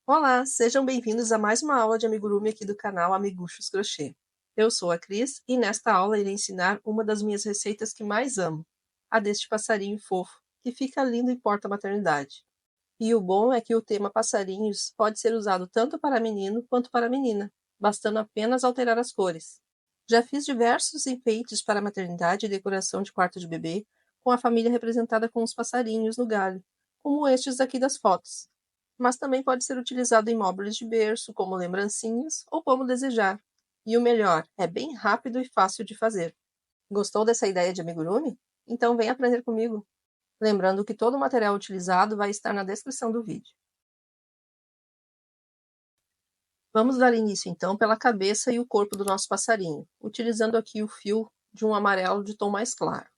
Olá, sejam bem-vindos a mais uma aula de amigurumi aqui do canal Amiguchos Crochê. Eu sou a Cris e nesta aula irei ensinar uma das minhas receitas que mais amo, a deste passarinho fofo, que fica lindo em porta-maternidade. E o bom é que o tema passarinhos pode ser usado tanto para menino quanto para menina, bastando apenas alterar as cores. Já fiz diversos enfeites para a maternidade e decoração de quarto de bebê, com a família representada com os passarinhos no galho, como estes aqui das fotos. Mas também pode ser utilizado em móveis de berço, como lembrancinhas ou como desejar. E o melhor, é bem rápido e fácil de fazer. Gostou dessa ideia de amigurumi? Então vem aprender comigo. Lembrando que todo o material utilizado vai estar na descrição do vídeo. Vamos dar início então pela cabeça e o corpo do nosso passarinho, utilizando aqui o fio de um amarelo de tom mais claro.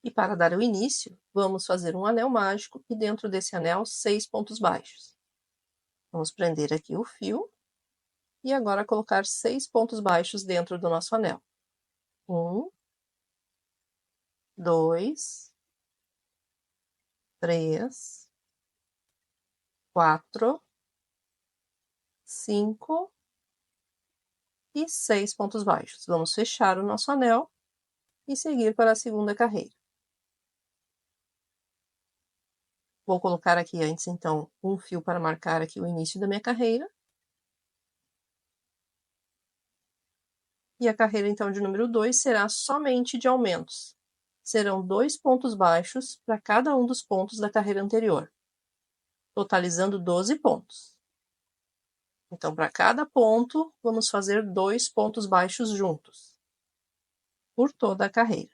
E para dar o início, vamos fazer um anel mágico e dentro desse anel 6 pontos baixos. Vamos prender aqui o fio e agora colocar 6 pontos baixos dentro do nosso anel. 1, 2, 3, 4, 5 e 6 pontos baixos. Vamos fechar o nosso anel e seguir para a segunda carreira. Vou colocar aqui antes, então, um fio para marcar aqui o início da minha carreira. E a carreira, então, de número 2 será somente de aumentos. Serão 2 pontos baixos para cada um dos pontos da carreira anterior, totalizando 12 pontos. Então, para cada ponto, vamos fazer 2 pontos baixos juntos, por toda a carreira.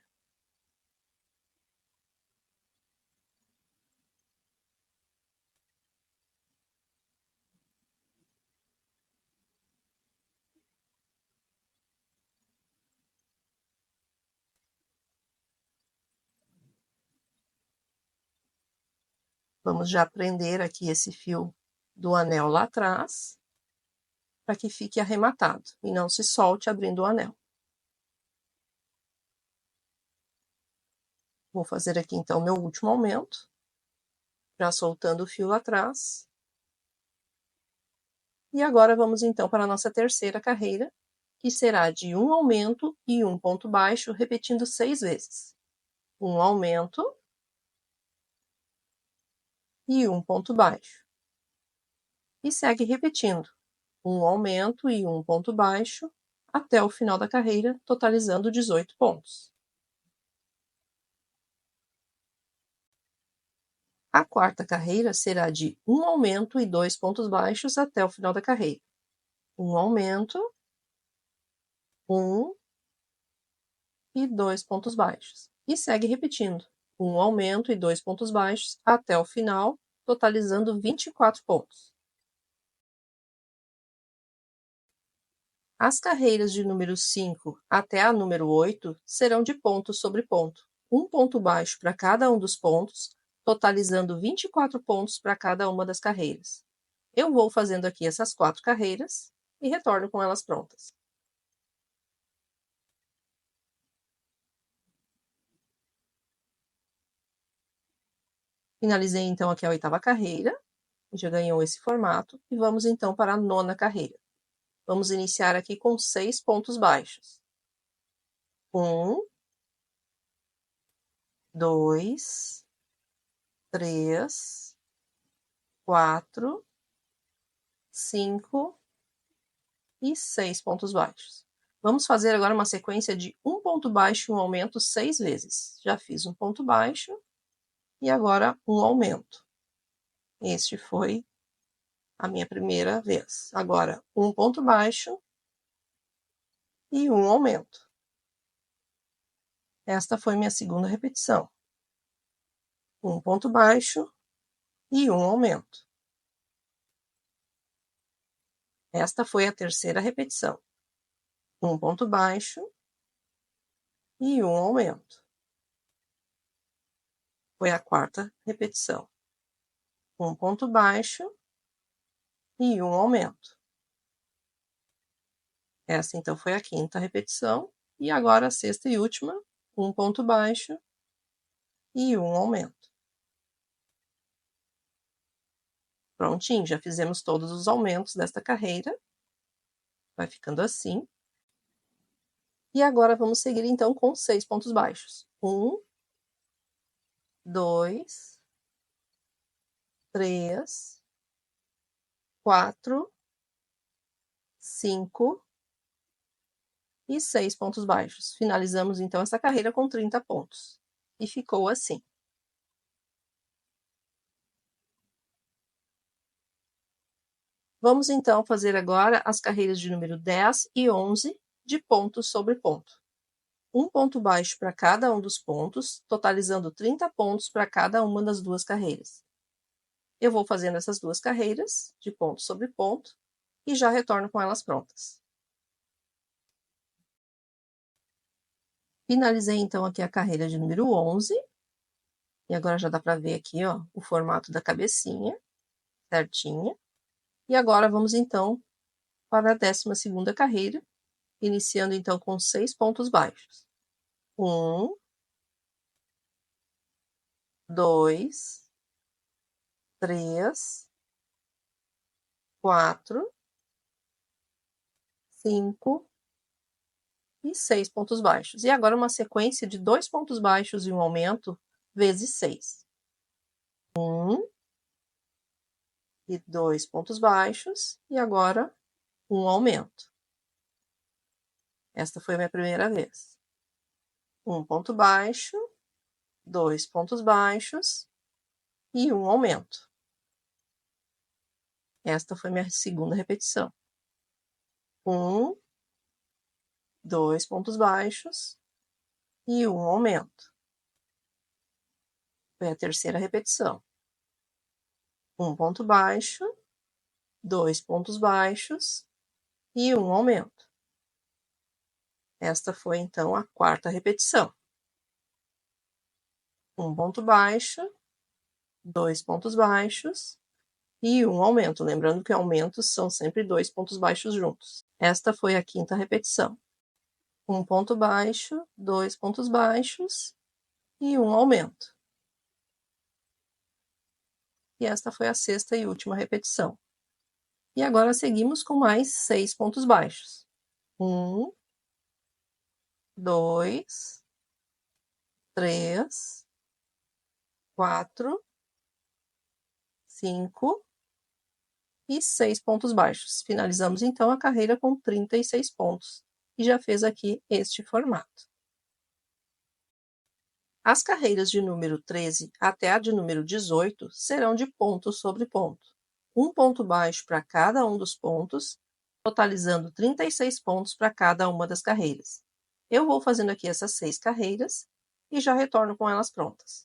Vamos já prender aqui esse fio do anel lá atrás, para que fique arrematado e não se solte abrindo o anel. Vou fazer aqui, então, meu último aumento, já soltando o fio lá atrás. E agora vamos, então, para a nossa terceira carreira, que será de um aumento e um ponto baixo, repetindo 6 vezes. Um aumento e um ponto baixo. E segue repetindo. Um aumento e um ponto baixo, até o final da carreira, totalizando 18 pontos. A quarta carreira será de um aumento e 2 pontos baixos até o final da carreira. Um aumento, 1 e 2 pontos baixos. E segue repetindo. Um aumento e 2 pontos baixos até o final, totalizando 24 pontos. As carreiras de número 5 até a número 8 serão de ponto sobre ponto. Um ponto baixo para cada um dos pontos, totalizando 24 pontos para cada uma das carreiras. Eu vou fazendo aqui essas 4 carreiras e retorno com elas prontas. Finalizei então aqui a 8ª carreira, já ganhou esse formato, e vamos então para a 9ª carreira. Vamos iniciar aqui com 6 pontos baixos. 1, 2, 3, 4, 5 e 6 pontos baixos. Vamos fazer agora uma sequência de um ponto baixo e um aumento 6 vezes. Já fiz um ponto baixo e agora um aumento. Este foi a minha primeira vez. Agora, um ponto baixo e um aumento. Esta foi minha segunda repetição. Um ponto baixo e um aumento. Esta foi a terceira repetição. Um ponto baixo e um aumento. Foi a quarta repetição. Um ponto baixo e um aumento. Essa, então, foi a quinta repetição. E agora a sexta e última, um ponto baixo e um aumento. Prontinho, já fizemos todos os aumentos desta carreira. Vai ficando assim. E agora vamos seguir, então, com 6 pontos baixos. 1, 2, 3, 4, 5 e 6 pontos baixos. Finalizamos, então, essa carreira com 30 pontos. E ficou assim. Vamos, então, fazer agora as carreiras de número 10 e 11 de ponto sobre ponto. Um ponto baixo para cada um dos pontos, totalizando 30 pontos para cada uma das duas carreiras. Eu vou fazendo essas duas carreiras, de ponto sobre ponto, e já retorno com elas prontas. Finalizei, então, aqui a carreira de número 11. E agora já dá para ver aqui, ó, o formato da cabecinha, certinha. E agora vamos, então, para a 12ª carreira, iniciando, então, com 6 pontos baixos. 1, 2, 3, 4, 5 e 6 pontos baixos. E agora uma sequência de 2 pontos baixos e um aumento, vezes 6. 1 e 2 pontos baixos, e agora um aumento. Esta foi a minha primeira vez. Um ponto baixo, 2 pontos baixos e um aumento. Esta foi minha segunda repetição. 1, 2 pontos baixos e um aumento. Foi a terceira repetição. Um ponto baixo, 2 pontos baixos e um aumento. Esta foi, então, a quarta repetição. Um ponto baixo, 2 pontos baixos e um aumento. Lembrando que aumentos são sempre 2 pontos baixos juntos. Esta foi a quinta repetição. Um ponto baixo, 2 pontos baixos e um aumento. E esta foi a sexta e última repetição. E agora seguimos com mais 6 pontos baixos. 1, 2, 3, 4, 5 e 6 pontos baixos. Finalizamos, então, a carreira com 36 pontos. E já fez aqui este formato. As carreiras de número 13 até a de número 18 serão de ponto sobre ponto. Um ponto baixo para cada um dos pontos, totalizando 36 pontos para cada uma das carreiras. Eu vou fazendo aqui essas 6 carreiras e já retorno com elas prontas.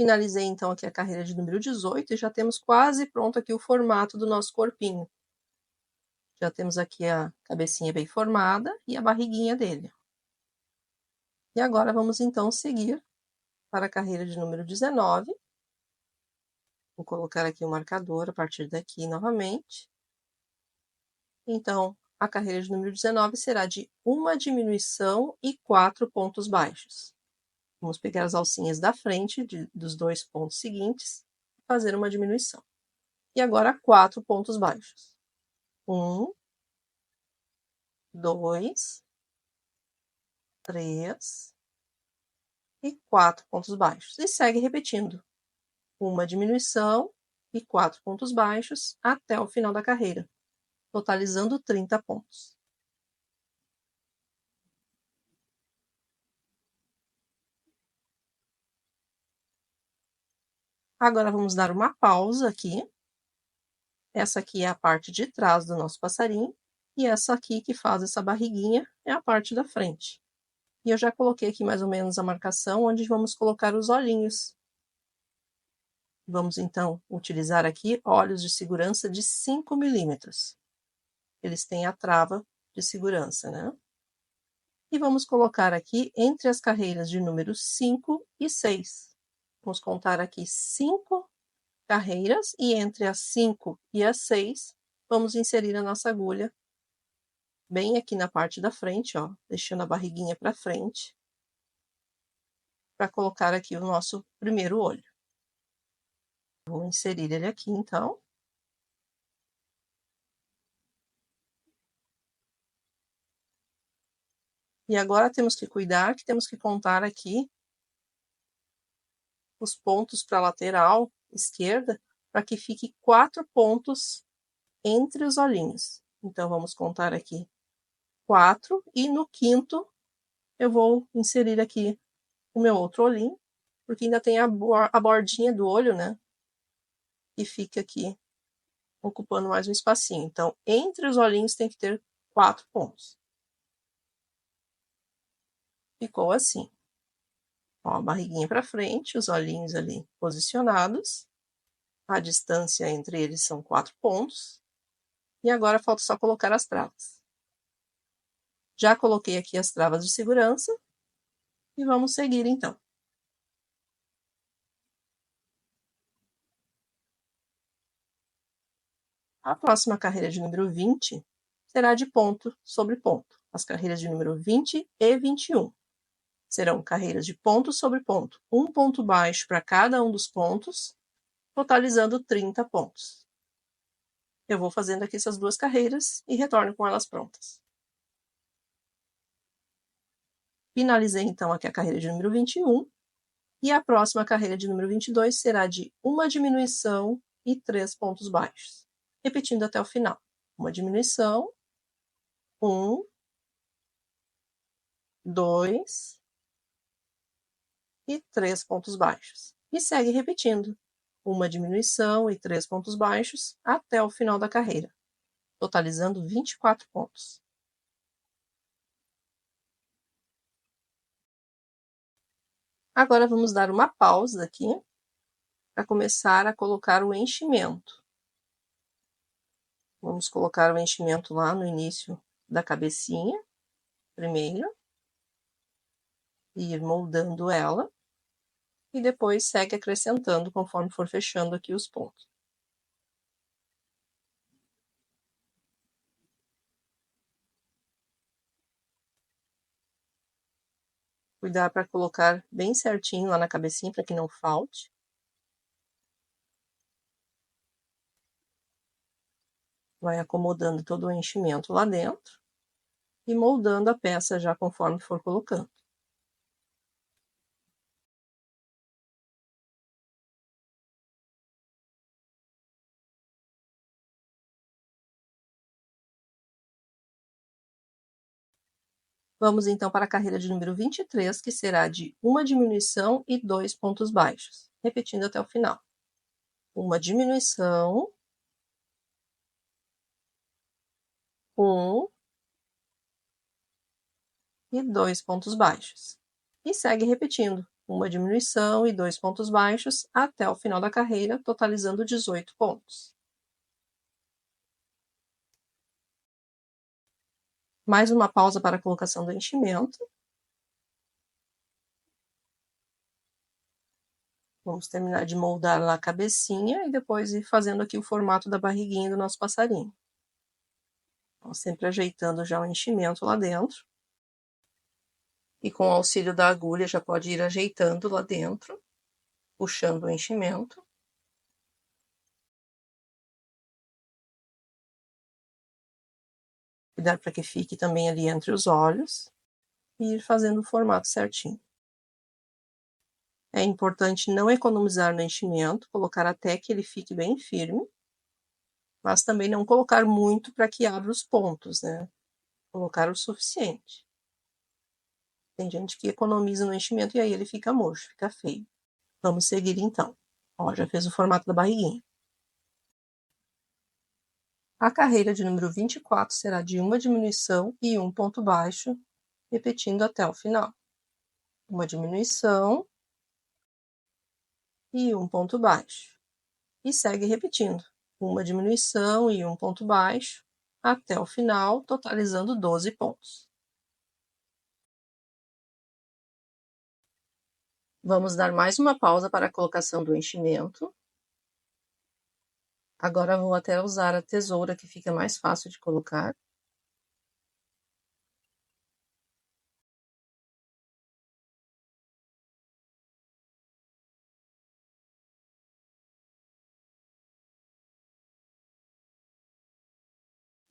Finalizei, então, aqui a carreira de número 18 e já temos quase pronto aqui o formato do nosso corpinho. Já temos aqui a cabecinha bem formada e a barriguinha dele. E agora vamos, então, seguir para a carreira de número 19. Vou colocar aqui o marcador a partir daqui novamente. Então, a carreira de número 19 será de uma diminuição e 4 pontos baixos. Vamos pegar as alcinhas da frente dos 2 pontos seguintes e fazer uma diminuição. E agora 4 pontos baixos. 1, 2, 3 e 4 pontos baixos. E segue repetindo. Uma diminuição e 4 pontos baixos até o final da carreira, totalizando 30 pontos. Agora vamos dar uma pausa aqui. Essa aqui é a parte de trás do nosso passarinho, e essa aqui que faz essa barriguinha é a parte da frente. E eu já coloquei aqui mais ou menos a marcação onde vamos colocar os olhinhos. Vamos, então, utilizar aqui olhos de segurança de 5 milímetros. Eles têm a trava de segurança, né? E vamos colocar aqui entre as carreiras de número 5 e 6. Vamos contar aqui 5 carreiras e entre as 5 e as 6, vamos inserir a nossa agulha bem aqui na parte da frente, ó, deixando a barriguinha para frente. para colocar aqui o nosso primeiro olho. Vou inserir ele aqui, então. E agora temos que cuidar, que temos que contar aqui os pontos para a lateral esquerda, para que fique 4 pontos entre os olhinhos. Então, vamos contar aqui 4, e no quinto eu vou inserir aqui o meu outro olhinho, porque ainda tem a bordinha do olho, né? Que fica aqui ocupando mais um espacinho. Então, entre os olhinhos tem que ter 4 pontos. Ficou assim. Ó, a barriguinha para frente, os olhinhos ali posicionados. A distância entre eles são 4 pontos. E agora falta só colocar as travas. Já coloquei aqui as travas de segurança. E vamos seguir, então. A próxima carreira de número 20 será de ponto sobre ponto. As carreiras de número 20 e 21. Serão carreiras de ponto sobre ponto. Um ponto baixo para cada um dos pontos, totalizando 30 pontos. Eu vou fazendo aqui essas duas carreiras e retorno com elas prontas. Finalizei, então, aqui a carreira de número 21. E a próxima carreira de número 22 será de uma diminuição e 3 pontos baixos. Repetindo até o final. Uma diminuição, 1, 2 e 3 pontos baixos. E segue repetindo. Uma diminuição e 3 pontos baixos até o final da carreira, totalizando 24 pontos. Agora vamos dar uma pausa aqui para começar a colocar o enchimento. Vamos colocar o enchimento lá no início da cabecinha, primeiro, e ir moldando ela, e depois segue acrescentando conforme for fechando aqui os pontos. Cuidar para colocar bem certinho lá na cabecinha para que não falte. Vai acomodando todo o enchimento lá dentro e moldando a peça já conforme for colocando. Vamos então para a carreira de número 23, que será de uma diminuição e 2 pontos baixos, repetindo até o final. Uma diminuição, 1 e 2 pontos baixos. E segue repetindo, uma diminuição e 2 pontos baixos até o final da carreira, totalizando 18 pontos. Mais uma pausa para a colocação do enchimento. Vamos terminar de moldar lá a cabecinha e depois ir fazendo aqui o formato da barriguinha do nosso passarinho. Então, sempre ajeitando já o enchimento lá dentro. E com o auxílio da agulha já pode ir ajeitando lá dentro, puxando o enchimento. Cuidar para que fique também ali entre os olhos e ir fazendo o formato certinho. É importante não economizar no enchimento, colocar até que ele fique bem firme, mas também não colocar muito para que abra os pontos, né? Colocar o suficiente. Tem gente que economiza no enchimento e aí ele fica murcho, fica feio. Vamos seguir então. Ó, já fez o formato da barriguinha. A carreira de número 24 será de uma diminuição e um ponto baixo, repetindo até o final. Uma diminuição e um ponto baixo. E segue repetindo. Uma diminuição e um ponto baixo até o final, totalizando 12 pontos. Vamos dar mais uma pausa para a colocação do enchimento. Agora vou até usar a tesoura, que fica mais fácil de colocar.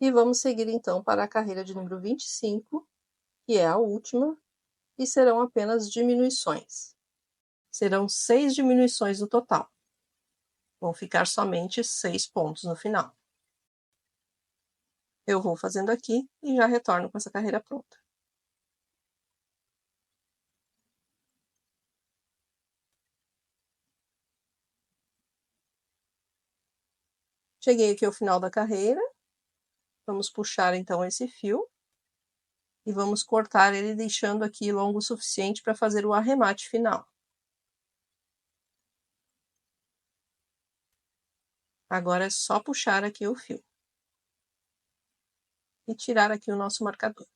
E vamos seguir então para a carreira de número 25, que é a última, e serão apenas diminuições. Serão 6 diminuições no total. Vão ficar somente 6 pontos no final. Eu vou fazendo aqui e já retorno com essa carreira pronta. Cheguei aqui ao final da carreira. Vamos puxar então esse fio e vamos cortar ele deixando aqui longo o suficiente para fazer o arremate final. Agora é só puxar aqui o fio e tirar aqui o nosso marcador.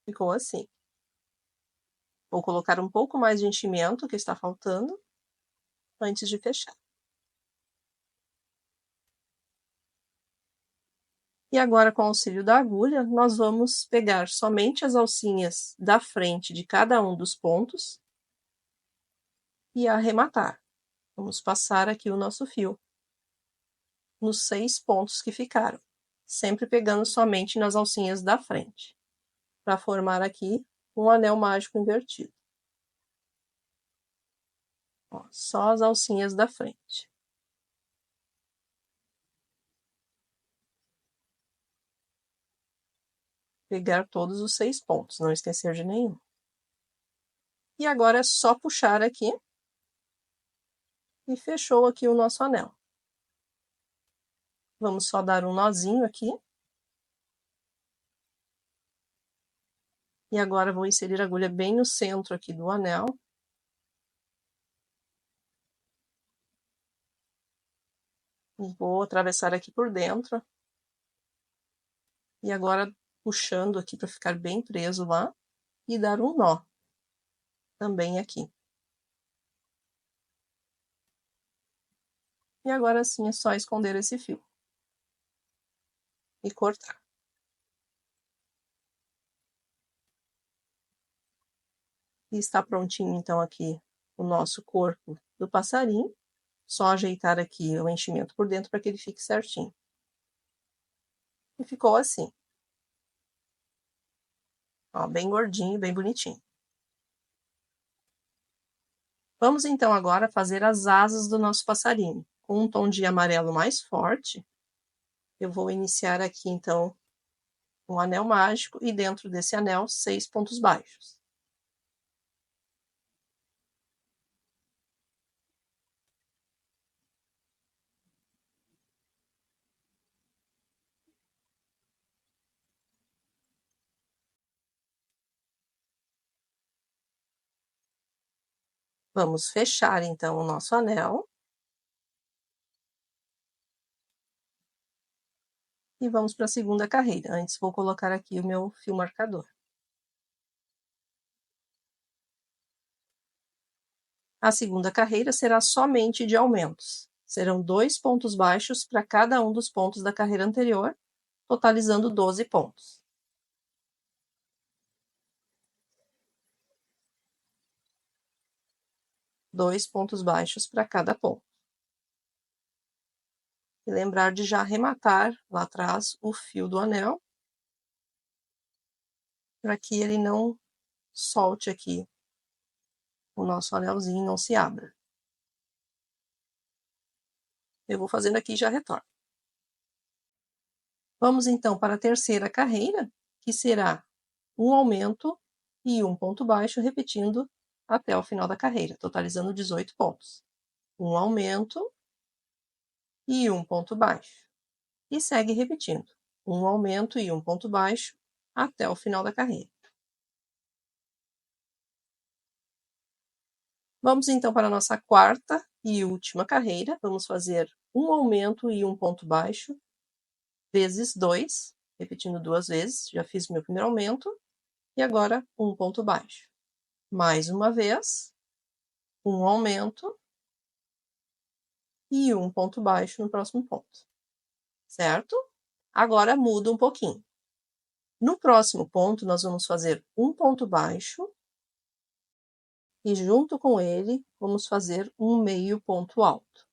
Ficou assim. Vou colocar um pouco mais de enchimento que está faltando antes de fechar. E agora, com o auxílio da agulha, nós vamos pegar somente as alcinhas da frente de cada um dos pontos e arrematar. Vamos passar aqui o nosso fio nos 6 pontos que ficaram, sempre pegando somente nas alcinhas da frente, para formar aqui um anel mágico invertido. Ó, só as alcinhas da frente. Pegar todos os 6 pontos, não esquecer de nenhum. E agora é só puxar aqui e fechou aqui o nosso anel. Vamos só dar um nozinho aqui. E agora vou inserir a agulha bem no centro aqui do anel. Vou atravessar aqui por dentro. E agora puxando aqui para ficar bem preso lá. E dar um nó também aqui. E agora sim é só esconder esse fio. E cortar. E está prontinho então aqui o nosso corpo do passarinho. Só ajeitar aqui o enchimento por dentro para que ele fique certinho. E ficou assim. Ó, bem gordinho, bem bonitinho. Vamos então agora fazer as asas do nosso passarinho. Com um tom de amarelo mais forte, eu vou iniciar aqui então um anel mágico e dentro desse anel 6 pontos baixos. Vamos fechar então o nosso anel. E vamos para a segunda carreira. Antes vou colocar aqui o meu fio marcador. A segunda carreira será somente de aumentos. Serão 2 pontos baixos para cada um dos pontos da carreira anterior, totalizando 12 pontos. Dois pontos baixos para cada ponto. E lembrar de já arrematar lá atrás o fio do anel, para que ele não solte aqui o nosso anelzinho, não se abra. Eu vou fazendo aqui e já retorno. Vamos então para a terceira carreira, que será um aumento e um ponto baixo, repetindo até o final da carreira, totalizando 18 pontos. Um aumento e um ponto baixo. E segue repetindo. Um aumento e um ponto baixo até o final da carreira. Vamos então para a nossa quarta e última carreira. Vamos fazer um aumento e um ponto baixo, vezes 2, repetindo 2 vezes. Já fiz o meu primeiro aumento. E agora um ponto baixo. Mais uma vez, um aumento e um ponto baixo no próximo ponto. Certo? Agora muda um pouquinho. No próximo ponto, nós vamos fazer um ponto baixo e junto com ele, vamos fazer um meio ponto alto.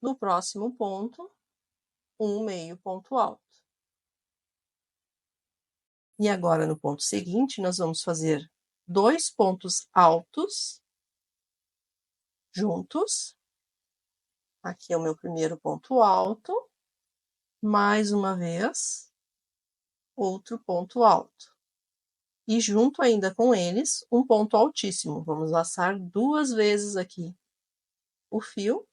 No próximo ponto, um meio ponto alto. E agora, no ponto seguinte, nós vamos fazer 2 pontos altos juntos. Aqui é o meu primeiro ponto alto. Mais uma vez, outro ponto alto. E junto ainda com eles, um ponto altíssimo. Vamos laçar 2 vezes aqui o fio,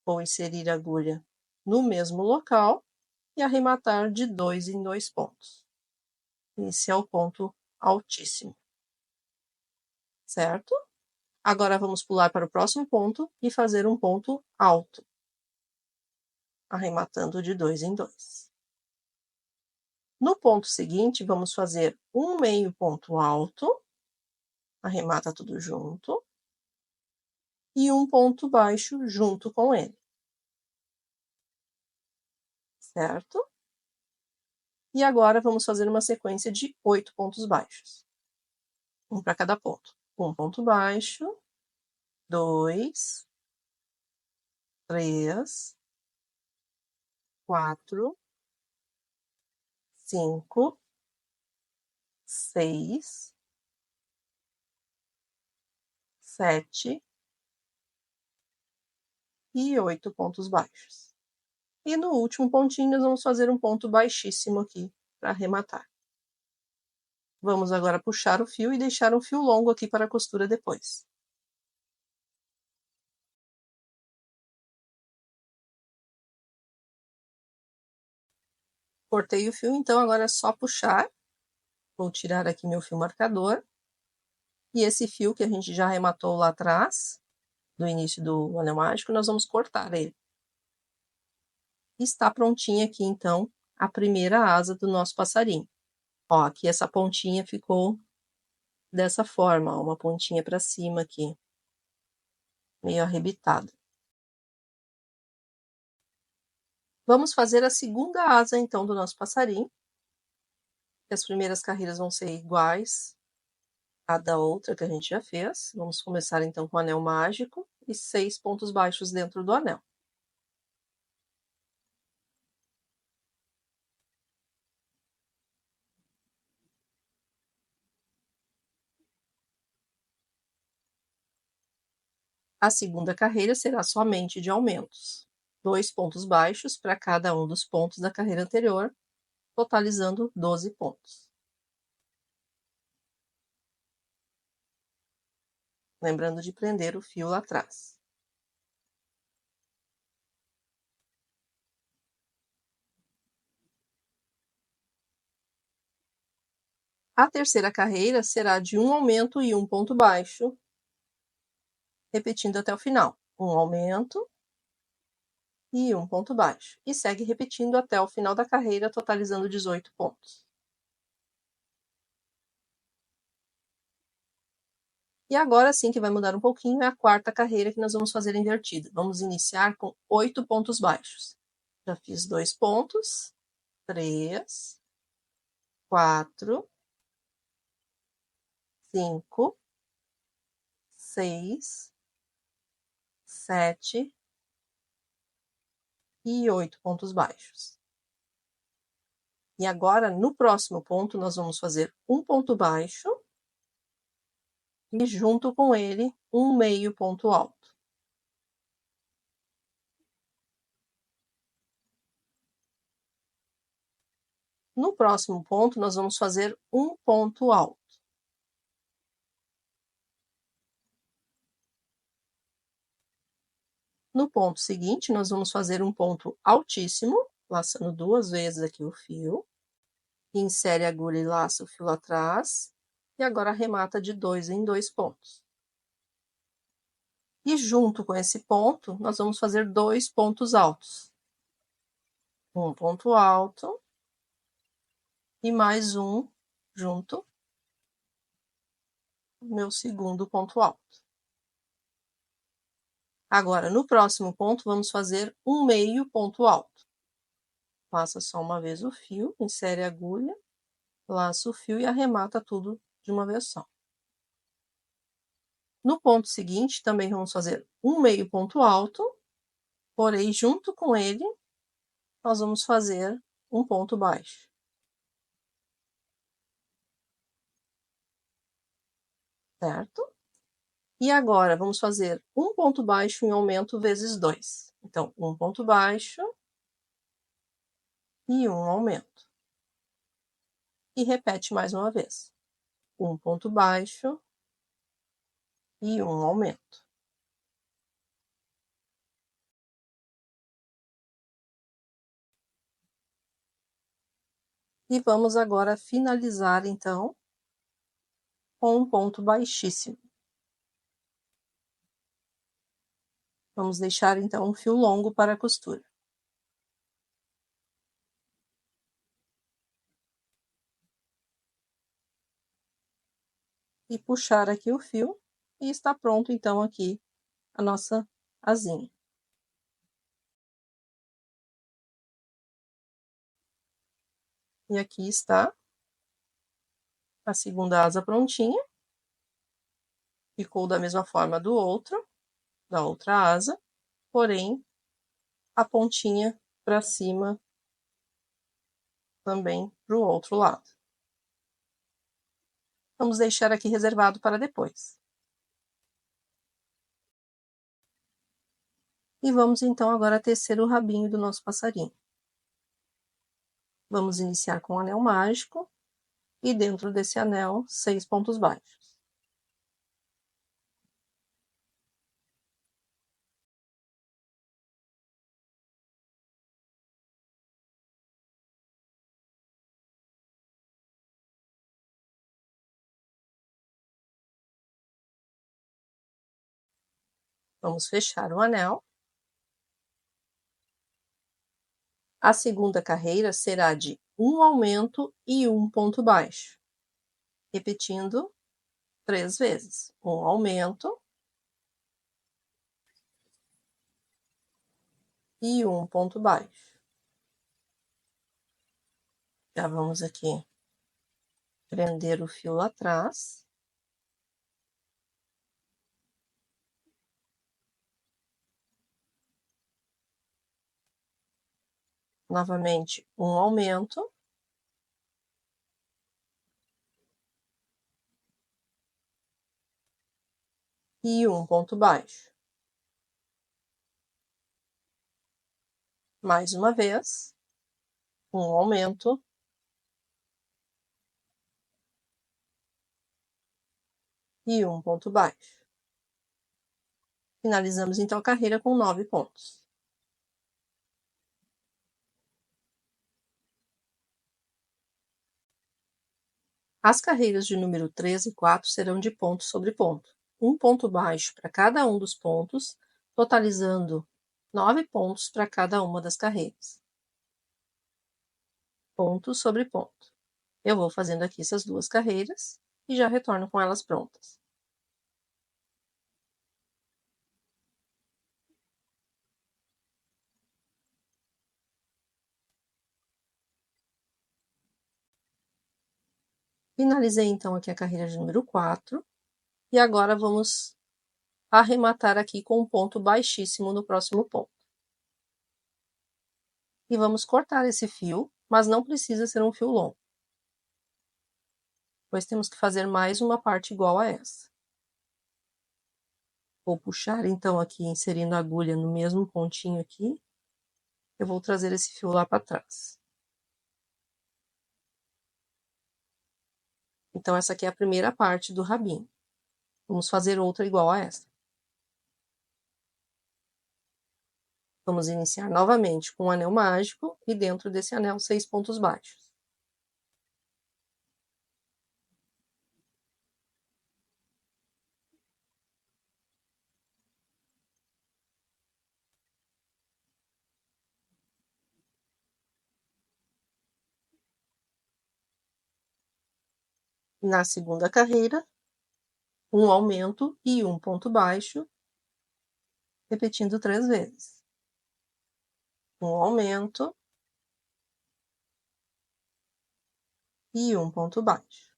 ou inserir a agulha no mesmo local e arrematar de 2 em 2 pontos. Esse é o ponto altíssimo, certo? Agora vamos pular para o próximo ponto e fazer um ponto alto, arrematando de 2 em 2. No ponto seguinte, vamos fazer um meio ponto alto, arremata tudo junto, e um ponto baixo junto com ele, certo? E agora vamos fazer uma sequência de 8 pontos baixos, um para cada ponto. Um ponto baixo, 2, 3, 4, 5, 6, 7 e 8 pontos baixos. E no último pontinho nós vamos fazer um ponto baixíssimo aqui para arrematar. Vamos agora puxar o fio e deixar um fio longo aqui para a costura depois. Cortei o fio, então agora é só puxar. Vou tirar aqui meu fio marcador. E esse fio que a gente já arrematou lá atrás, do início do anel mágico, nós vamos cortar ele. Está prontinha aqui, então, a primeira asa do nosso passarinho. Ó, aqui essa pontinha ficou dessa forma, ó, uma pontinha para cima aqui, meio arrebitada. Vamos fazer a segunda asa, então, do nosso passarinho. As primeiras carreiras vão ser iguais à da outra que a gente já fez. Vamos começar, então, com o anel mágico e 6 pontos baixos dentro do anel. A segunda carreira será somente de aumentos. 2 pontos baixos para cada um dos pontos da carreira anterior, totalizando 12 pontos. Lembrando de prender o fio lá atrás. A terceira carreira será de um aumento e um ponto baixo, repetindo até o final. Um aumento e um ponto baixo. E segue repetindo até o final da carreira, totalizando 18 pontos. E agora sim que vai mudar um pouquinho, é a quarta carreira que nós vamos fazer invertida. Vamos iniciar com 8 pontos baixos. Já fiz 2 pontos, 3, 4, 5, 6, 7 e 8 pontos baixos. E agora, no próximo ponto, nós vamos fazer um ponto baixo e junto com ele um meio ponto alto. No próximo ponto, nós vamos fazer um ponto alto. No ponto seguinte, nós vamos fazer um ponto altíssimo, laçando 2 vezes aqui o fio. Insere a agulha e laça o fio atrás. E agora arremata de 2 em 2 pontos. E junto com esse ponto, nós vamos fazer 2 pontos altos. Um ponto alto e mais um junto, meu segundo ponto alto. Agora, no próximo ponto, vamos fazer um meio ponto alto. Passa só uma vez o fio, insere a agulha, laça o fio e arremata tudo de uma vez só. No ponto seguinte, também vamos fazer um meio ponto alto Porém, junto com ele, nós vamos fazer um ponto baixo. Certo? E agora, vamos fazer um ponto baixo em aumento vezes 2. Então, um ponto baixo e um aumento. E repete mais uma vez. Um ponto baixo e um aumento. E vamos agora finalizar, então, com um ponto baixíssimo. Vamos deixar, então, um fio longo para a costura. E puxar aqui o fio, e está pronto, então, aqui a nossa asinha. E aqui está a segunda asa prontinha. Ficou da mesma forma da outra asa, porém a pontinha para cima também para o outro lado. Vamos deixar aqui reservado para depois. E vamos então agora tecer o rabinho do nosso passarinho. Vamos iniciar com o anel mágico e dentro desse anel 6 pontos baixos. Vamos fechar o anel. A segunda carreira será de um aumento e um ponto baixo, repetindo 3 vezes. Um aumento e um ponto baixo. Já vamos aqui prender o fio lá atrás. Novamente, um aumento. E um ponto baixo. Mais uma vez, um aumento. E um ponto baixo. Finalizamos então a carreira com 9 pontos. As carreiras de número 3 e 4 serão de ponto sobre ponto. Um ponto baixo para cada um dos pontos, totalizando 9 pontos para cada uma das carreiras. Ponto sobre ponto. Eu vou fazendo aqui essas duas carreiras e já retorno com elas prontas. Finalizei então aqui a carreira de número 4 e agora vamos arrematar aqui com um ponto baixíssimo no próximo ponto. E vamos cortar esse fio, mas não precisa ser um fio longo, pois temos que fazer mais uma parte igual a essa. Vou puxar então aqui, inserindo a agulha no mesmo pontinho aqui, eu vou trazer esse fio lá para trás. Então, essa aqui é a primeira parte do rabinho. Vamos fazer outra igual a essa. Vamos iniciar novamente com o anel mágico e dentro desse anel 6 pontos baixos. Na segunda carreira, um aumento e um ponto baixo, repetindo 3 vezes. Um aumento e um ponto baixo,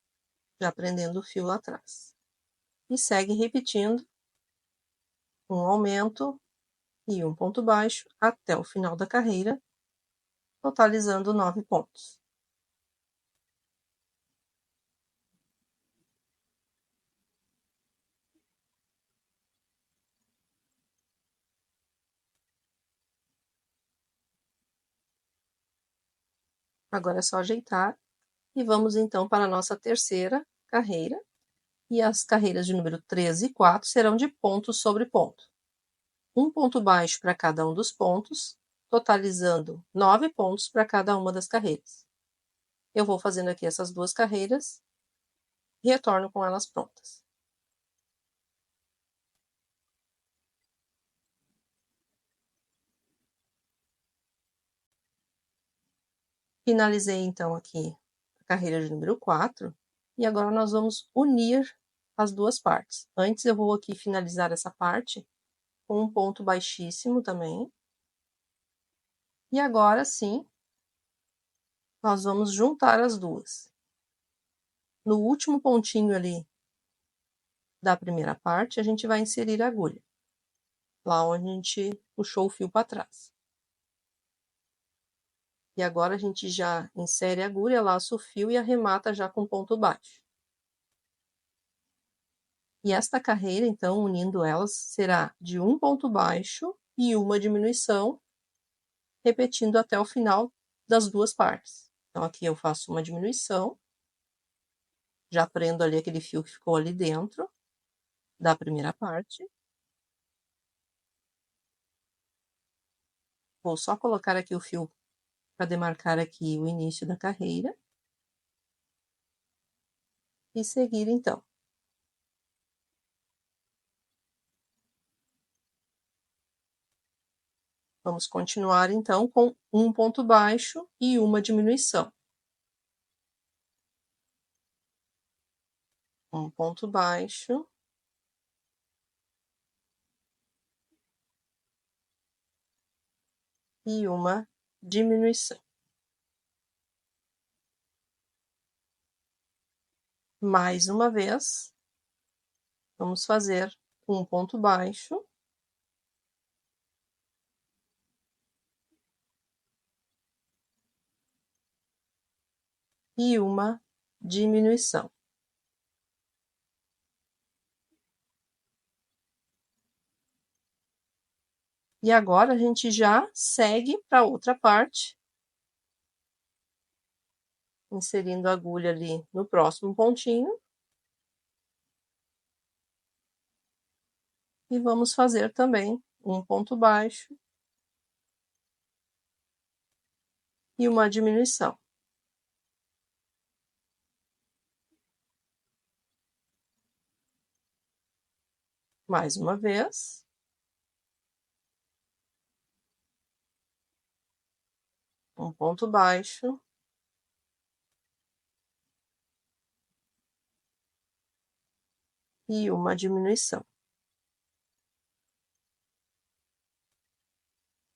já prendendo o fio lá atrás. E segue repetindo um aumento e um ponto baixo até o final da carreira, totalizando 9 pontos. Agora é só ajeitar e vamos então para a nossa terceira carreira. E as carreiras de número 3 e 4 serão de ponto sobre ponto. Um ponto baixo para cada um dos pontos, totalizando 9 pontos para cada uma das carreiras. Eu vou fazendo aqui essas duas carreiras e retorno com elas prontas. Finalizei então aqui a carreira de número 4 e agora nós vamos unir as duas partes. Antes eu vou aqui finalizar essa parte com um ponto baixíssimo também. E agora sim, nós vamos juntar as duas. No último pontinho ali da primeira parte, a gente vai inserir a agulha, lá onde a gente puxou o fio para trás. E agora a gente já insere a agulha, laça o fio e arremata já com ponto baixo. E esta carreira, então, unindo elas, será de um ponto baixo e uma diminuição, repetindo até o final das duas partes. Então, aqui eu faço uma diminuição, já prendo ali aquele fio que ficou ali dentro da primeira parte. Vou só colocar aqui o fio para demarcar aqui o início da carreira. E seguir então. Vamos continuar então com um ponto baixo e uma diminuição. Um ponto baixo. E uma diminuição. Mais uma vez, vamos fazer um ponto baixo. E uma diminuição. E agora a gente já segue para outra parte, inserindo a agulha ali no próximo pontinho. E vamos fazer também um ponto baixo e uma diminuição. Mais uma vez. Um ponto baixo. E uma diminuição.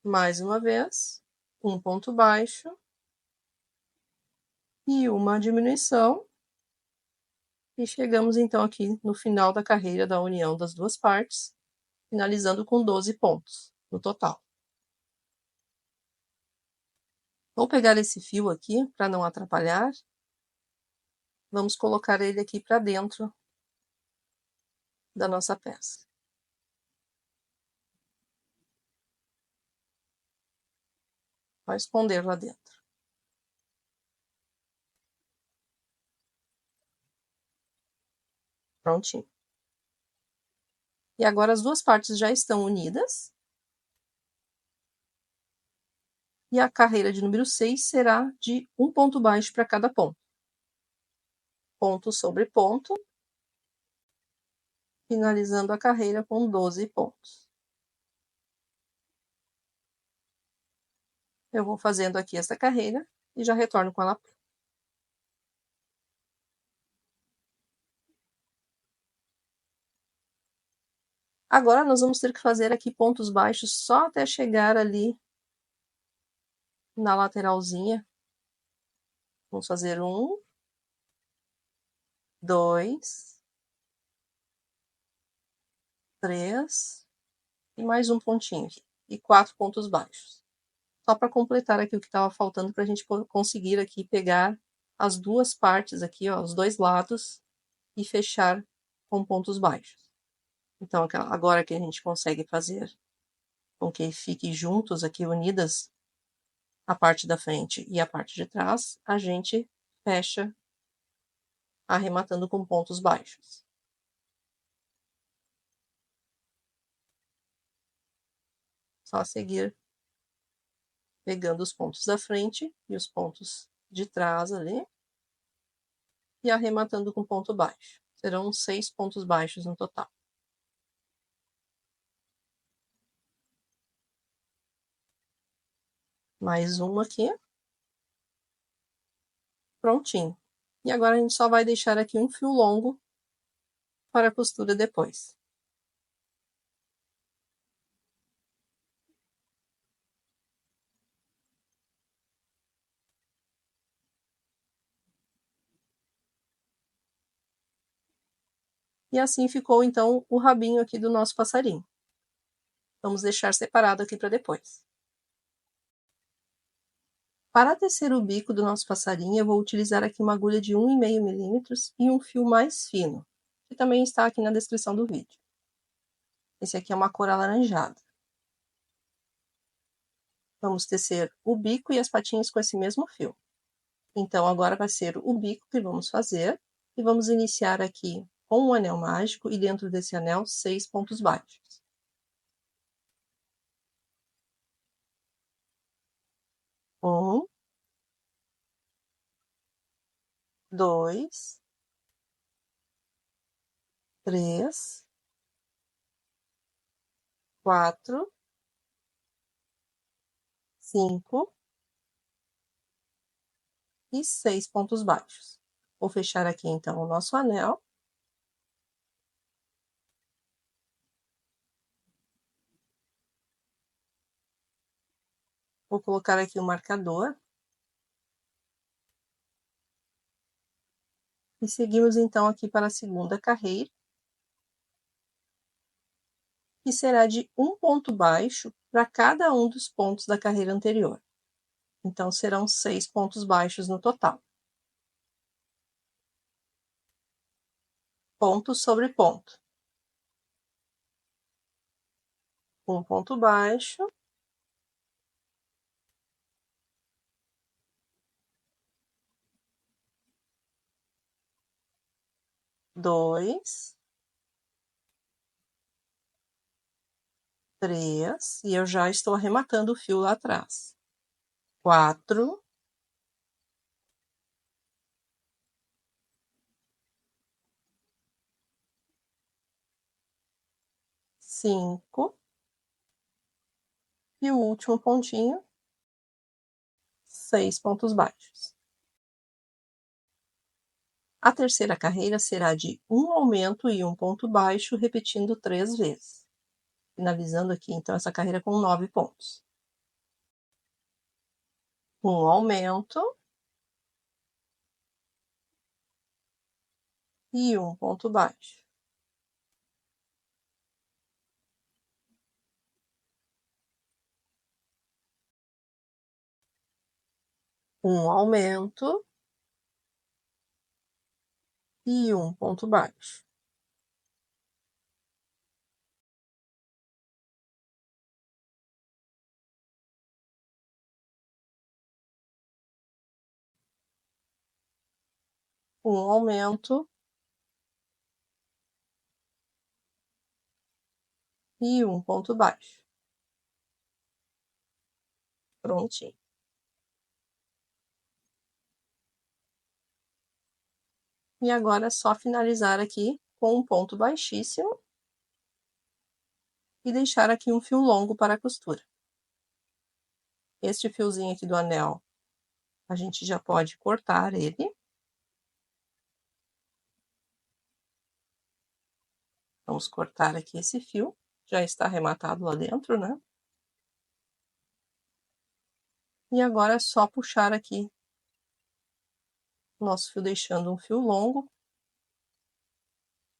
Mais uma vez, um ponto baixo e uma diminuição. E chegamos então aqui no final da carreira da união das duas partes, finalizando com 12 pontos no total. Vou pegar esse fio aqui para não atrapalhar. Vamos colocar ele aqui para dentro da nossa peça. Vai esconder lá dentro. Prontinho. E agora as duas partes já estão unidas. E a carreira de número 6 será de um ponto baixo para cada ponto. Ponto sobre ponto, finalizando a carreira com 12 pontos. Eu vou fazendo aqui essa carreira e já retorno com ela. Agora nós vamos ter que fazer aqui pontos baixos só até chegar ali na lateralzinha. Vamos fazer 1, 2, 3 e mais um pontinho aqui. e 4 pontos baixos. Só para completar aqui o que estava faltando para a gente conseguir aqui pegar as duas partes aqui, ó, os dois lados e fechar com pontos baixos. Então, agora que a gente consegue fazer com que fiquem juntos aqui, unidas, a parte da frente e a parte de trás, a gente fecha arrematando com pontos baixos. Só seguir pegando os pontos da frente e os pontos de trás ali e arrematando com ponto baixo. Serão 6 pontos baixos no total. Mais um aqui. Prontinho. E agora a gente só vai deixar aqui um fio longo para a costura depois. E assim ficou, então, o rabinho aqui do nosso passarinho. Vamos deixar separado aqui para depois. Para tecer o bico do nosso passarinho, eu vou utilizar aqui uma agulha de 1,5 milímetros e um fio mais fino, que também está aqui na descrição do vídeo. Esse aqui é uma cor alaranjada. Vamos tecer o bico e as patinhas com esse mesmo fio. Então, agora vai ser o bico que vamos fazer. E vamos iniciar aqui com um anel mágico e dentro desse anel 6 pontos baixos. 1, 2, 3, 4, 5 e 6 pontos baixos. Vou fechar aqui então o nosso anel. Vou colocar aqui o marcador. E seguimos então aqui para a segunda carreira, que será de um ponto baixo para cada um dos pontos da carreira anterior. Então, serão 6 pontos baixos no total. Ponto sobre ponto. Um ponto baixo. Dois. 3. E eu já estou arrematando o fio lá atrás. 4. 5. E o último pontinho, 6 pontos baixos. A terceira carreira será de um aumento e um ponto baixo, repetindo 3 vezes. Finalizando aqui, então, essa carreira com 9 pontos. Um aumento e um ponto baixo. Um aumento e um ponto baixo. Um aumento e um ponto baixo. Prontinho. E agora é só finalizar aqui com um ponto baixíssimo e deixar aqui um fio longo para a costura. Este fiozinho aqui do anel, a gente já pode cortar ele. Vamos cortar aqui esse fio, já está arrematado lá dentro, né? E agora é só puxar aqui o nosso fio, deixando um fio longo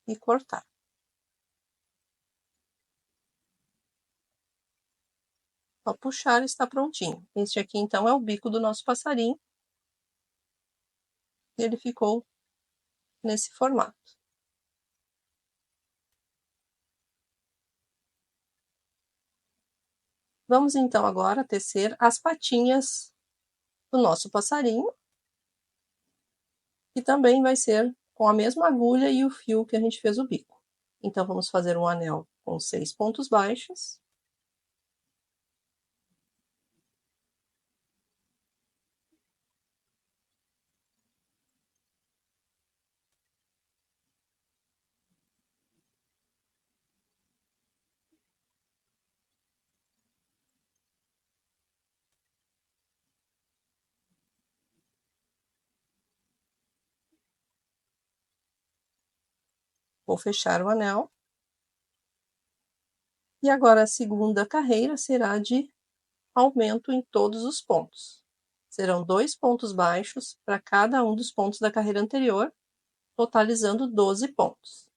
e cortar. Só puxar e está prontinho. Este aqui, então, é o bico do nosso passarinho. E ele ficou nesse formato. Vamos, então, agora tecer as patinhas do nosso passarinho. E também vai ser com a mesma agulha e o fio que a gente fez o bico. Então, vamos fazer um anel com 6 pontos baixos. Vou fechar o anel. E agora a segunda carreira será de aumento em todos os pontos. Serão 2 pontos baixos para cada um dos pontos da carreira anterior, totalizando 12 pontos.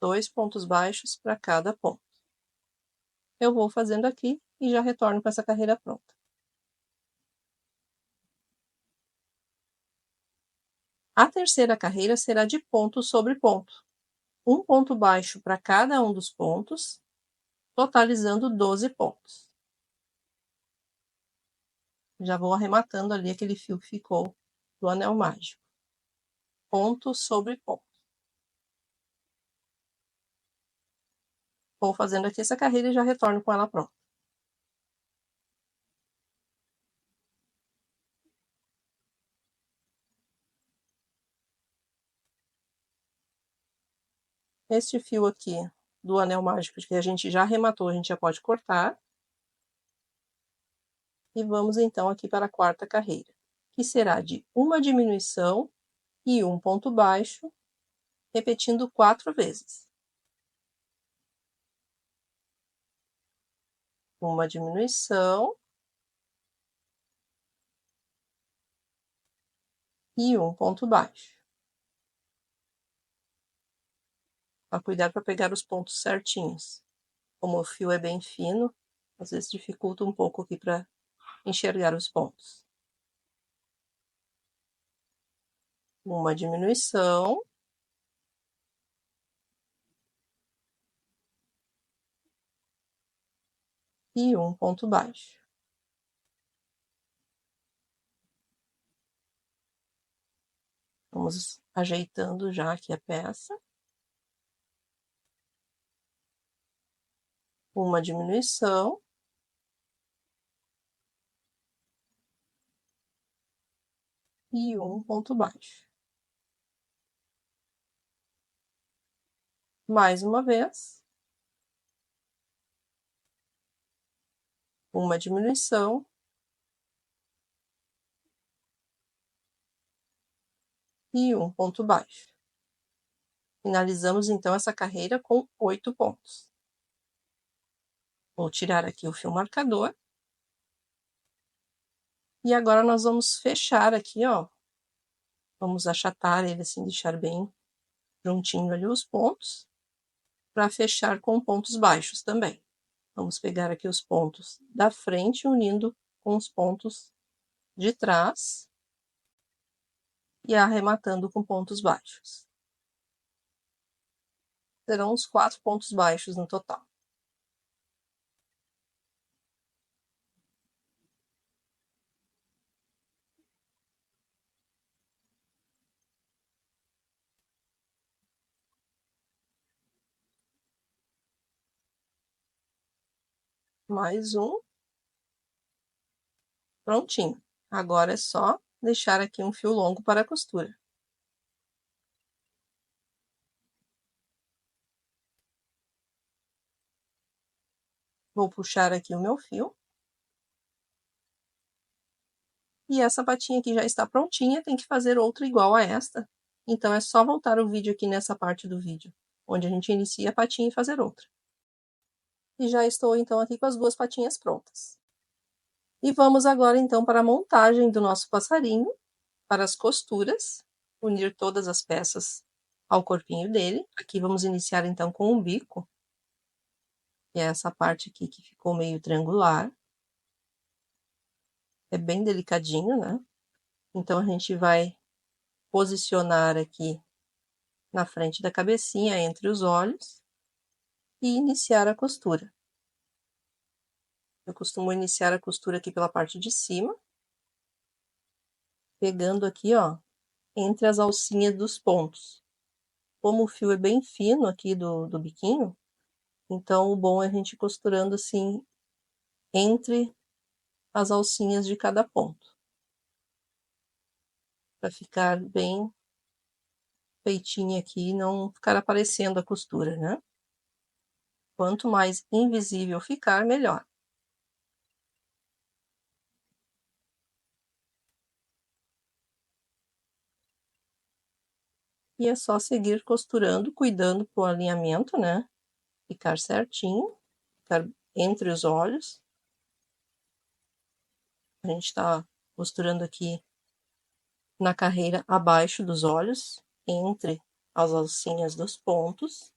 Dois pontos baixos para cada ponto. Eu vou fazendo aqui e já retorno com essa carreira pronta. A terceira carreira será de ponto sobre ponto. Um ponto baixo para cada um dos pontos, totalizando 12 pontos. Já vou arrematando ali aquele fio que ficou do anel mágico. Ponto sobre ponto. Vou fazendo aqui essa carreira e já retorno com ela pronta. Este fio aqui do anel mágico que a gente já arrematou, a gente já pode cortar. E vamos então aqui para a quarta carreira, que será de uma diminuição e um ponto baixo, repetindo 4 vezes. Uma diminuição e um ponto baixo. Para cuidar para pegar os pontos certinhos. Como o fio é bem fino, às vezes dificulta um pouco aqui para enxergar os pontos. Uma diminuição e um ponto baixo. Vamos ajeitando já aqui a peça. Uma diminuição e um ponto baixo. Mais uma vez. Uma diminuição e um ponto baixo. Finalizamos então essa carreira com 8 pontos. Vou tirar aqui o fio marcador. E agora nós vamos fechar aqui, ó. Vamos achatar ele assim, deixar bem juntinho ali os pontos, para fechar com pontos baixos também. Vamos pegar aqui os pontos da frente, unindo com os pontos de trás e arrematando com pontos baixos. Serão uns 4 pontos baixos no total. Mais um. Prontinho. Agora é só deixar aqui um fio longo para a costura. Vou puxar aqui o meu fio. E essa patinha aqui já está prontinha, tem que fazer outra igual a esta. Então, é só voltar o vídeo aqui nessa parte do vídeo, onde a gente inicia a patinha e fazer outra. E já estou, então, aqui com as 2 patinhas prontas. E vamos agora, então, para a montagem do nosso passarinho, para as costuras, unir todas as peças ao corpinho dele. Aqui vamos iniciar então com o bico, que é essa parte aqui que ficou meio triangular. É bem delicadinho, né? Então a gente vai posicionar aqui na frente da cabecinha, entre os olhos, e iniciar a costura. Eu costumo iniciar a costura aqui pela parte de cima, pegando aqui, ó, entre as alcinhas dos pontos. Como o fio é bem fino aqui do biquinho, então o bom é a gente ir costurando assim entre as alcinhas de cada ponto, para ficar bem feitinha aqui e não ficar aparecendo a costura, né? Quanto mais invisível ficar, melhor. E é só seguir costurando, cuidando pro alinhamento, né? Ficar certinho, ficar entre os olhos. A gente tá costurando aqui na carreira abaixo dos olhos, entre as alcinhas dos pontos.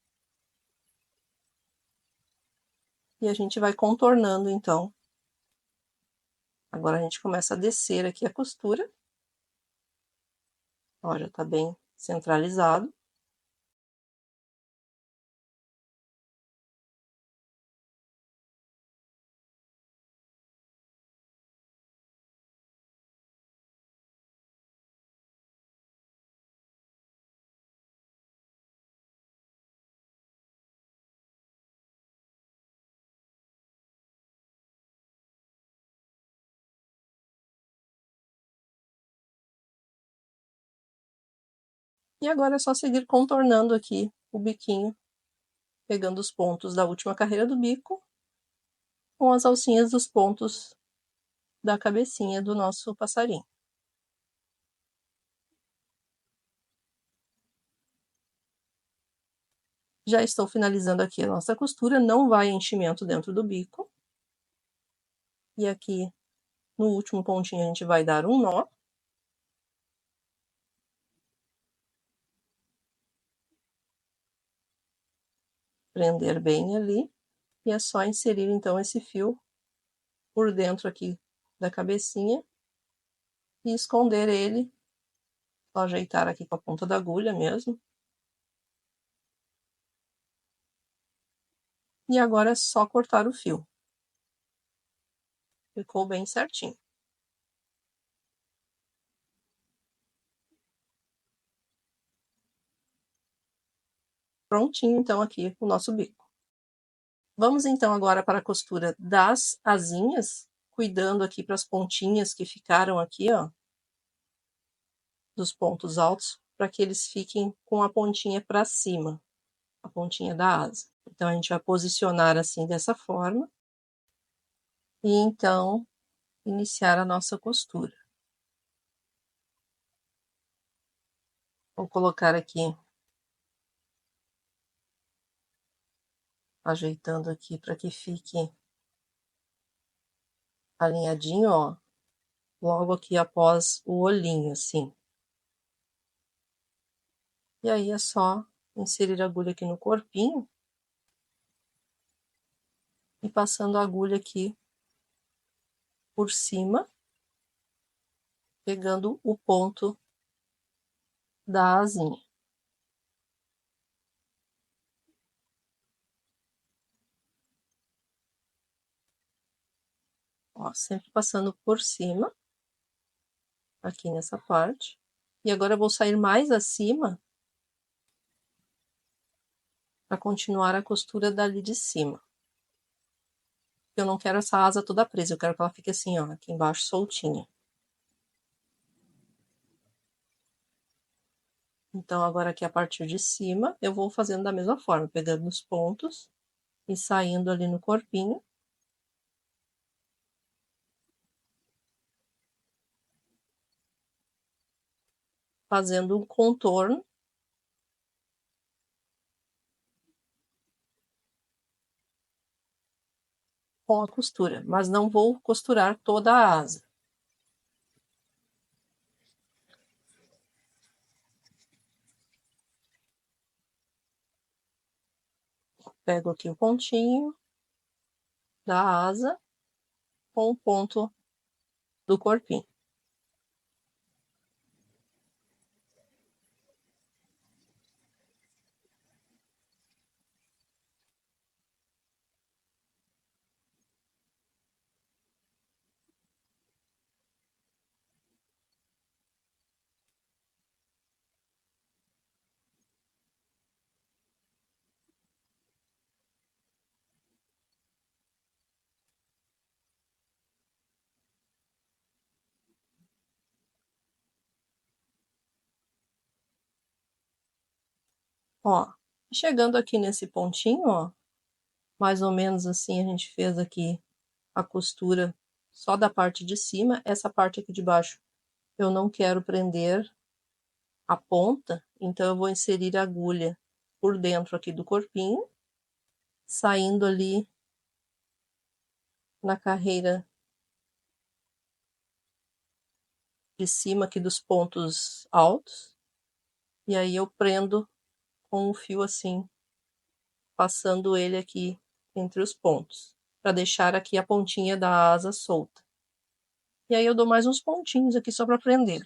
E a gente vai contornando, então. Agora a gente começa a descer aqui a costura. Ó, já tá bem centralizado. E agora é só seguir contornando aqui o biquinho, pegando os pontos da última carreira do bico com as alcinhas dos pontos da cabecinha do nosso passarinho. Já estou finalizando aqui a nossa costura, não vai enchimento dentro do bico. E aqui no último pontinho a gente vai dar um nó. Prender bem ali. E é só inserir então esse fio por dentro aqui da cabecinha e esconder ele. Só ajeitar aqui com a ponta da agulha mesmo. E agora é só cortar o fio. Ficou bem certinho. Prontinho então aqui o nosso bico. Vamos então agora para a costura das asinhas, cuidando aqui para as pontinhas que ficaram aqui, ó, dos pontos altos, para que eles fiquem com a pontinha para cima, a pontinha da asa. Então a gente vai posicionar assim dessa forma e então iniciar a nossa costura. Vou colocar aqui, ajeitando aqui para que fique alinhadinho, ó, logo aqui após o olhinho, assim. E aí é só inserir a agulha aqui no corpinho e passando a agulha aqui por cima, pegando o ponto da asinha. Ó, sempre passando por cima, aqui nessa parte. E agora eu vou sair mais acima para continuar a costura dali de cima. Eu não quero essa asa toda presa, eu quero que ela fique assim, ó, aqui embaixo soltinha. Então, agora aqui a partir de cima, eu vou fazendo da mesma forma, pegando os pontos e saindo ali no corpinho. Fazendo um contorno. Com a costura, mas não vou costurar toda a asa. Pego aqui o pontinho da asa com o ponto do corpinho. Ó, chegando aqui nesse pontinho, ó, mais ou menos assim a gente fez aqui a costura só da parte de cima. Essa parte aqui de baixo eu não quero prender a ponta, então eu vou inserir a agulha por dentro aqui do corpinho, saindo ali na carreira de cima aqui dos pontos altos, e aí eu prendo com um fio assim, passando ele aqui entre os pontos, para deixar aqui a pontinha da asa solta. E aí eu dou mais uns pontinhos aqui só para prender.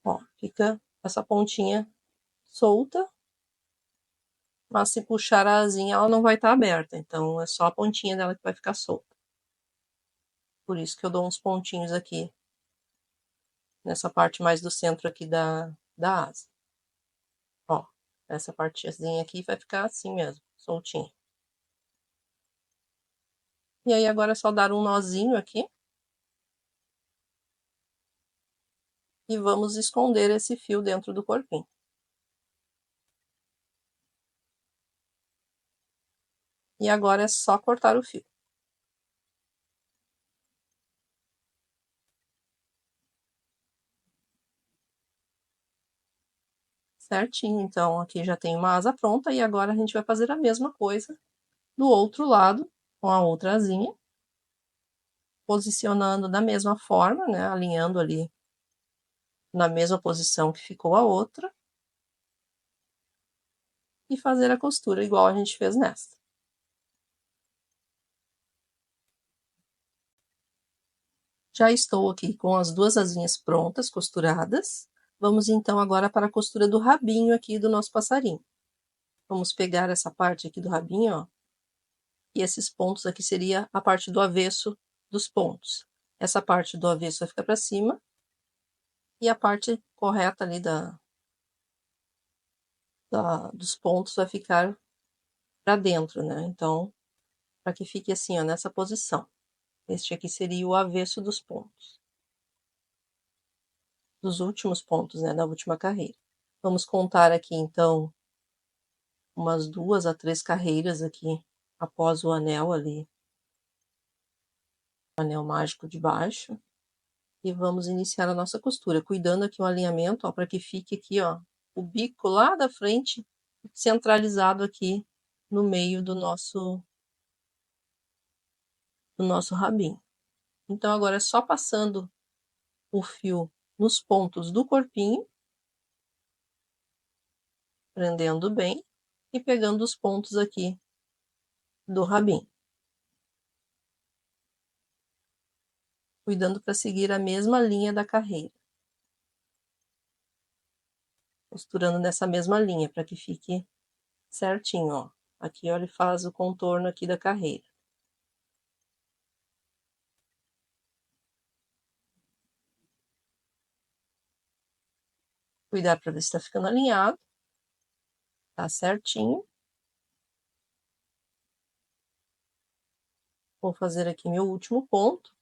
Ó, fica essa pontinha solta, mas se puxar a asinha ela não vai estar aberta, então é só a pontinha dela que vai ficar solta. Por isso que eu dou uns pontinhos aqui, nessa parte mais do centro aqui da asa. Ó, essa partezinha aqui vai ficar assim mesmo, soltinha. E aí agora é só dar um nozinho aqui. E vamos esconder esse fio dentro do corpinho. E agora é só cortar o fio. Certinho, então aqui já tem uma asa pronta e agora a gente vai fazer a mesma coisa do outro lado, com a outra asinha, posicionando da mesma forma, né, alinhando ali na mesma posição que ficou a outra, e fazer a costura igual a gente fez nessa. Já estou aqui com as duas asinhas prontas, costuradas. Vamos então agora para a costura do rabinho aqui do nosso passarinho. Vamos pegar essa parte aqui do rabinho, ó, e esses pontos aqui seria a parte do avesso dos pontos. Essa parte do avesso vai ficar para cima e a parte correta ali dos pontos vai ficar para dentro, né? Então, para que fique assim, ó, nessa posição. Este aqui seria o avesso dos pontos. Dos últimos pontos, né? Da última carreira. Vamos contar aqui, então, umas 2 a 3 carreiras aqui após o anel ali. O anel mágico de baixo. E vamos iniciar a nossa costura, cuidando aqui o alinhamento, ó, para que fique aqui, ó, o bico lá da frente, centralizado aqui no meio do nosso rabinho. Então, agora é só passando o fio nos pontos do corpinho, prendendo bem, e pegando os pontos aqui do rabinho. Cuidando para seguir a mesma linha da carreira. Costurando nessa mesma linha, para que fique certinho, ó. Aqui, ó, ele faz o contorno aqui da carreira. Cuidar para ver se está ficando alinhado. Tá certinho. Vou fazer aqui meu último ponto.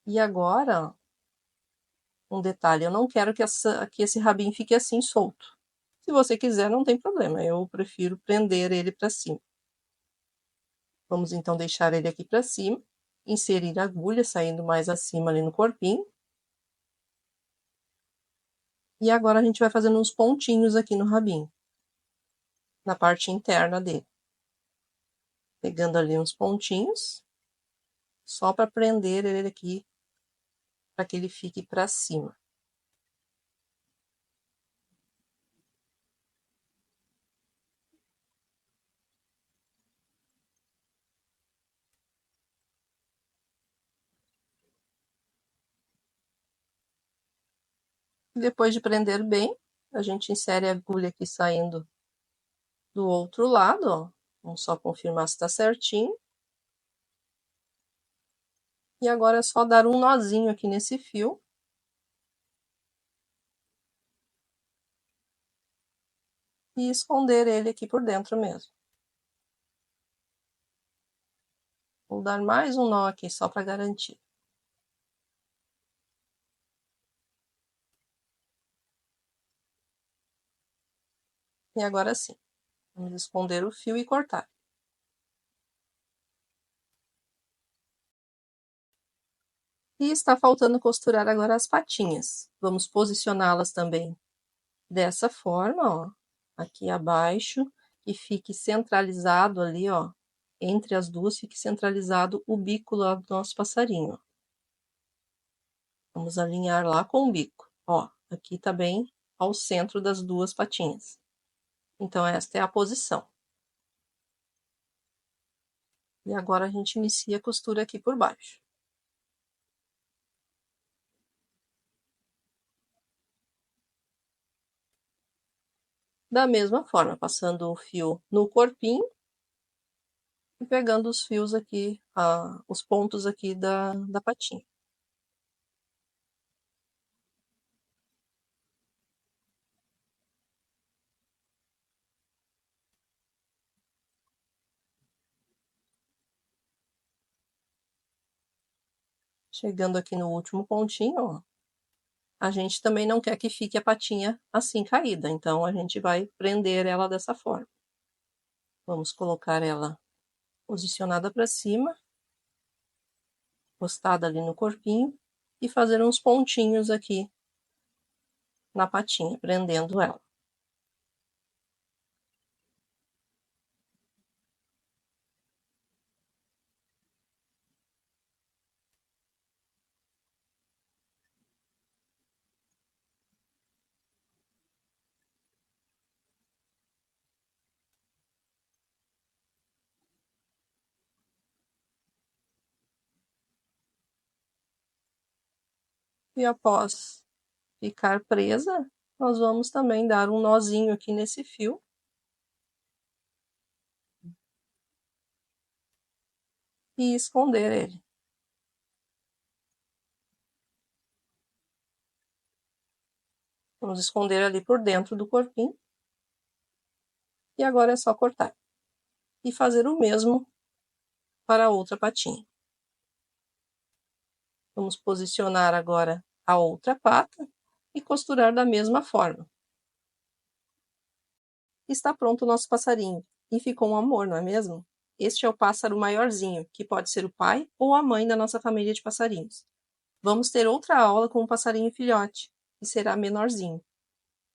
E agora, um detalhe, eu não quero que esse rabinho fique assim solto. Se você quiser, não tem problema, eu prefiro prender ele para cima. Vamos então deixar ele aqui para cima, inserir a agulha saindo mais acima ali no corpinho. E agora a gente vai fazendo uns pontinhos aqui no rabinho, na parte interna dele. Pegando ali uns pontinhos, só para prender ele aqui, para que ele fique para cima. Depois de prender bem, a gente insere a agulha aqui saindo do outro lado, ó. Vamos só confirmar se está certinho. E agora é só dar um nozinho aqui nesse fio. E esconder ele aqui por dentro mesmo. Vou dar mais um nó aqui só para garantir. E agora sim, vamos esconder o fio e cortar. E está faltando costurar agora as patinhas. Vamos posicioná-las também dessa forma, ó, aqui abaixo, que fique centralizado ali, ó, entre as duas, fique centralizado o bico lá do nosso passarinho. Vamos alinhar lá com o bico, ó, aqui tá bem ao centro das duas patinhas. Então, esta é a posição. E agora a gente inicia a costura aqui por baixo. Da mesma forma, passando o fio no corpinho e pegando os fios aqui, os pontos aqui da patinha. Chegando aqui no último pontinho, ó, a gente também não quer que fique a patinha assim caída, então a gente vai prender ela dessa forma. Vamos colocar ela posicionada para cima, encostada ali no corpinho, e fazer uns pontinhos aqui na patinha, prendendo ela. E após ficar presa, nós vamos também dar um nozinho aqui nesse fio. E esconder ele. Vamos esconder ali por dentro do corpinho. E agora é só cortar. E fazer o mesmo para a outra patinha. Vamos posicionar agora a outra pata e costurar da mesma forma. Está pronto o nosso passarinho. E ficou um amor, não é mesmo? Este é o pássaro maiorzinho, que pode ser o pai ou a mãe da nossa família de passarinhos. Vamos ter outra aula com o passarinho filhote, que será menorzinho.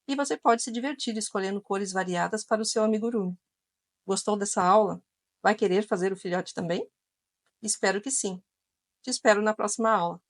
E você pode se divertir escolhendo cores variadas para o seu amigurumi. Gostou dessa aula? Vai querer fazer o filhote também? Espero que sim. Te espero na próxima aula.